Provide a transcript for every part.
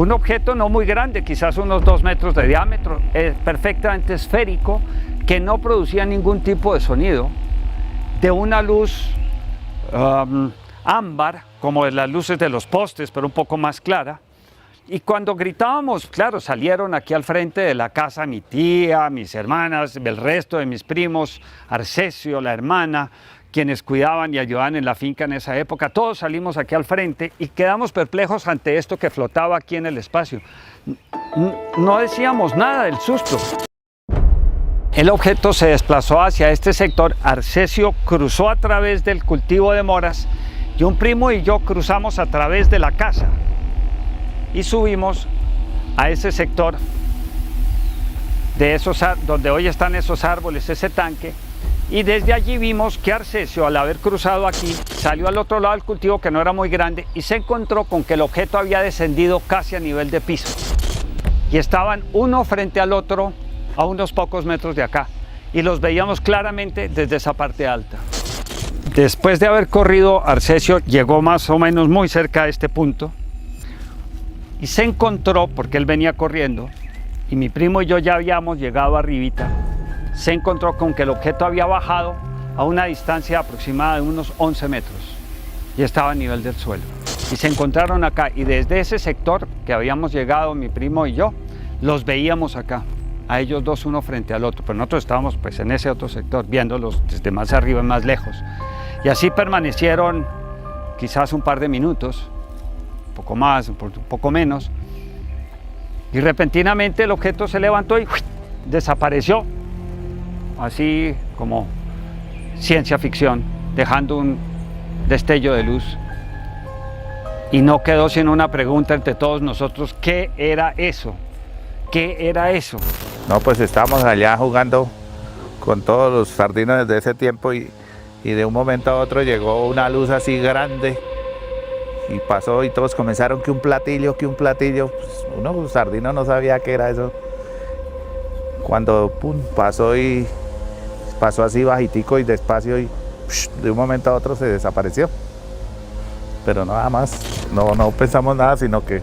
Un objeto no muy grande, quizás unos 2 metros de diámetro, perfectamente esférico, que no producía ningún tipo de sonido, de una luz ámbar, como de las luces de los postes, pero un poco más clara. Y cuando gritábamos, claro, salieron aquí al frente de la casa mi tía, mis hermanas, el resto de mis primos, Arcesio, la hermana, quienes cuidaban y ayudaban en la finca en esa época. Todos salimos aquí al frente y quedamos perplejos ante esto que flotaba aquí en el espacio. No decíamos nada del susto. El objeto se desplazó hacia este sector. Arcesio cruzó a través del cultivo de moras y un primo y yo cruzamos a través de la casa y subimos a ese sector de donde hoy están esos árboles, ese tanque. Y desde allí vimos que Arcesio, al haber cruzado aquí, salió al otro lado del cultivo, que no era muy grande, y se encontró con que el objeto había descendido casi a nivel de piso. Y estaban uno frente al otro a unos pocos metros de acá. Y los veíamos claramente desde esa parte alta. Después de haber corrido, Arcesio llegó más o menos muy cerca de este punto. Y se encontró, porque él venía corriendo, y mi primo y yo ya habíamos llegado arribita, se encontró con que el objeto había bajado a una distancia aproximada de unos 11 metros y estaba a nivel del suelo. Y se encontraron acá, y desde ese sector que habíamos llegado mi primo y yo, los veíamos acá, a ellos dos uno frente al otro, pero nosotros estábamos pues en ese otro sector, viéndolos desde más arriba y más lejos. Y así permanecieron quizás un par de minutos, un poco más, un poco menos, y repentinamente el objeto se levantó y desapareció, así como ciencia ficción, dejando un destello de luz. Y no quedó sino una pregunta entre todos nosotros: ¿qué era eso? ¿Qué era eso? No, pues estábamos allá jugando con todos los sardinos de ese tiempo y de un momento a otro llegó una luz así grande y pasó y todos comenzaron que un platillo, pues uno sardino no sabía qué era eso. Cuando pum, pasó así bajitico y despacio y de un momento a otro se desapareció. Pero nada más, no pensamos nada, sino que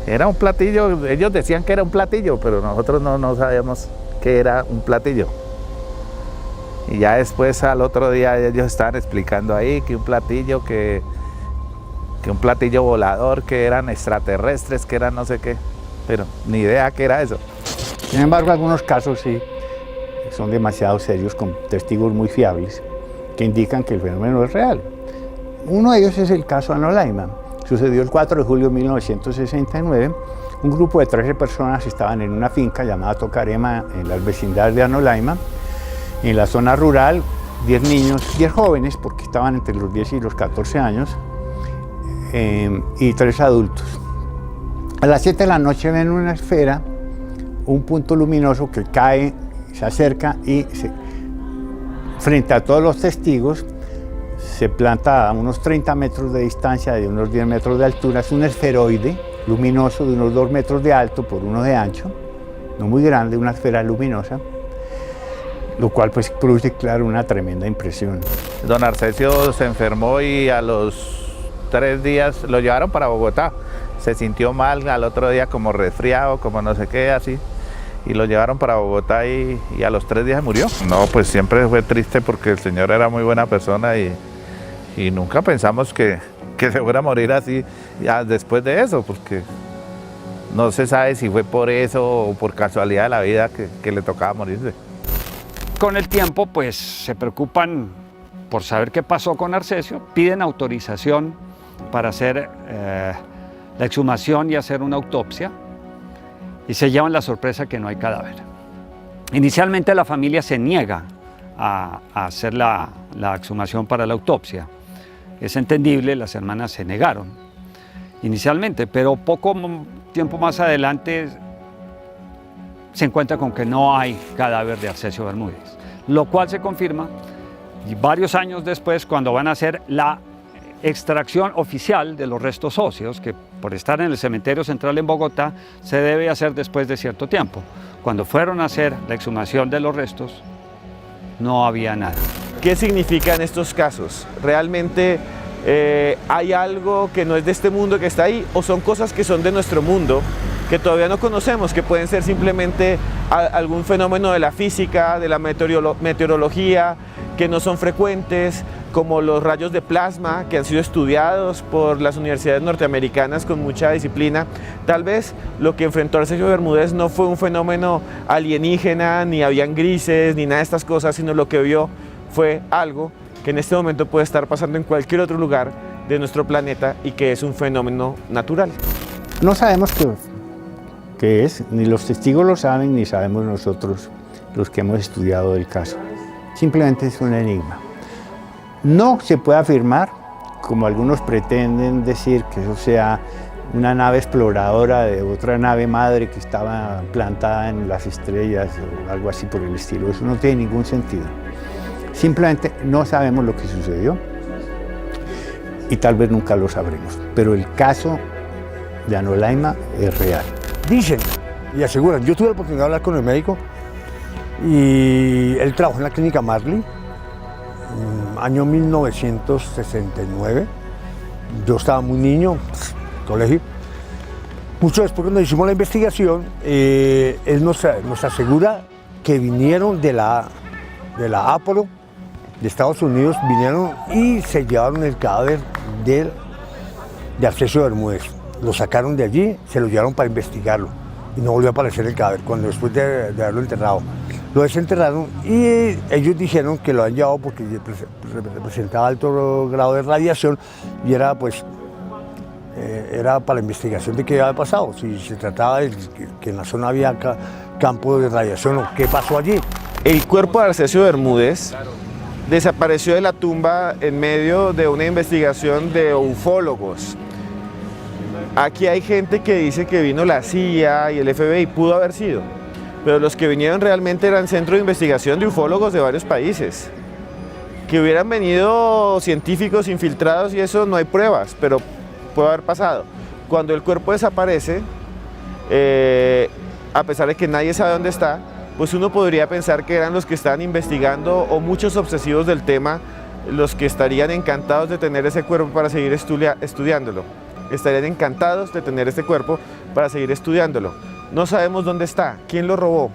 era un platillo. Ellos decían que era un platillo, pero nosotros no sabíamos que era un platillo. Y ya después al otro día ellos estaban explicando ahí que un platillo, que un platillo volador, que eran extraterrestres, que eran no sé qué, pero ni idea qué era eso. Sin embargo, algunos casos sí son demasiado serios, con testigos muy fiables, que indican que el fenómeno es real. Uno de ellos es el caso Anolaima. Sucedió el 4 de julio de 1969. Un grupo de 13 personas estaban en una finca llamada Tocarema, en las vecindades de Anolaima. En la zona rural, 10 niños, 10 jóvenes, porque estaban entre los 10 y los 14 años, y 3 adultos. A las 7 de la noche ven una esfera, un punto luminoso que cae, se acerca y frente a todos los testigos se planta a unos 30 metros de distancia, de unos 10 metros de altura. Es un esferoide luminoso de unos 2 metros de alto por 1 de ancho, no muy grande, una esfera luminosa, lo cual pues produce, claro, una tremenda impresión. Don Arcesio se enfermó y a los 3 días lo llevaron para Bogotá. Se sintió mal al otro día, como resfriado, como no sé qué, así. Y lo llevaron para Bogotá y a los 3 días murió. No, pues siempre fue triste porque el señor era muy buena persona y nunca pensamos que se fuera a morir así ya después de eso, porque no se sabe si fue por eso o por casualidad de la vida que le tocaba morirse. Con el tiempo, pues se preocupan por saber qué pasó con Arcesio, piden autorización para hacer la exhumación y hacer una autopsia, y se llevan la sorpresa que no hay cadáver. Inicialmente la familia se niega a hacer la exhumación para la autopsia. Es entendible, las hermanas se negaron inicialmente, pero poco tiempo más adelante se encuentra con que no hay cadáver de Arcesio Bermúdez, lo cual se confirma varios años después, cuando van a hacer la extracción oficial de los restos óseos, que por estar en el cementerio central en Bogotá se debe hacer después de cierto tiempo. Cuando fueron a hacer la exhumación de los restos, no había nada. ¿Qué significan estos casos? Realmente hay algo que no es de este mundo que está ahí, o son cosas que son de nuestro mundo que todavía no conocemos, que pueden ser simplemente algún fenómeno de la física, de la meteorología, que no son frecuentes, como los rayos de plasma que han sido estudiados por las universidades norteamericanas con mucha disciplina. Tal vez lo que enfrentó Arcesio Bermúdez no fue un fenómeno alienígena, ni habían grises, ni nada de estas cosas, sino lo que vio fue algo que en este momento puede estar pasando en cualquier otro lugar de nuestro planeta y que es un fenómeno natural. No sabemos qué es, ni los testigos lo saben, ni sabemos nosotros los que hemos estudiado el caso. Simplemente es un enigma. No se puede afirmar, como algunos pretenden decir, que eso sea una nave exploradora de otra nave madre que estaba plantada en las estrellas o algo así por el estilo. Eso no tiene ningún sentido. Simplemente no sabemos lo que sucedió y tal vez nunca lo sabremos. Pero el caso de Anolaima es real. Dicen y aseguran, yo tuve la oportunidad de hablar con el médico y él trabajó en la clínica Marley, año 1969. Yo estaba muy niño, colegio. Mucho después, cuando hicimos la investigación, él nos asegura que vinieron de la Apollo de Estados Unidos, vinieron y se llevaron el cadáver de Arcesio Bermúdez. Lo sacaron de allí, se lo llevaron para investigarlo y no volvió a aparecer el cadáver después de haberlo enterrado. Lo desenterraron y ellos dijeron que lo han llevado porque representaba alto grado de radiación y era era para la investigación de qué había pasado, si se trataba de que en la zona había campo de radiación o qué pasó allí. El cuerpo de Arcesio Bermúdez desapareció de la tumba en medio de una investigación de ufólogos. Aquí hay gente que dice que vino la CIA y el FBI, pudo haber sido, pero los que vinieron realmente eran centros de investigación de ufólogos de varios países. Que hubieran venido científicos infiltrados y eso no hay pruebas, pero puede haber pasado. Cuando el cuerpo desaparece, a pesar de que nadie sabe dónde está, pues uno podría pensar que eran los que estaban investigando o muchos obsesivos del tema los que estarían encantados de tener ese cuerpo para seguir estudiándolo. Estarían encantados de tener este cuerpo para seguir estudiándolo. No sabemos dónde está, quién lo robó.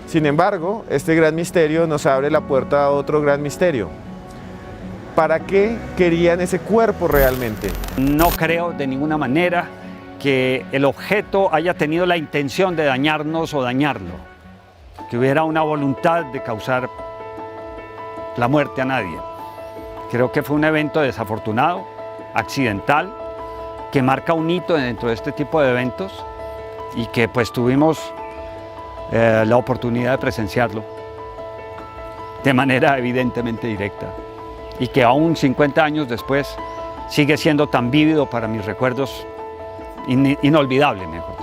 Sin embargo, este gran misterio nos abre la puerta a otro gran misterio. ¿Para qué querían ese cuerpo realmente? No creo de ninguna manera que el objeto haya tenido la intención de dañarnos o dañarlo, que hubiera una voluntad de causar la muerte a nadie. Creo que fue un evento desafortunado, accidental, que marca un hito dentro de este tipo de eventos y que pues tuvimos la oportunidad de presenciarlo de manera evidentemente directa y que aún 50 años después sigue siendo tan vívido para mis recuerdos, inolvidable mejor.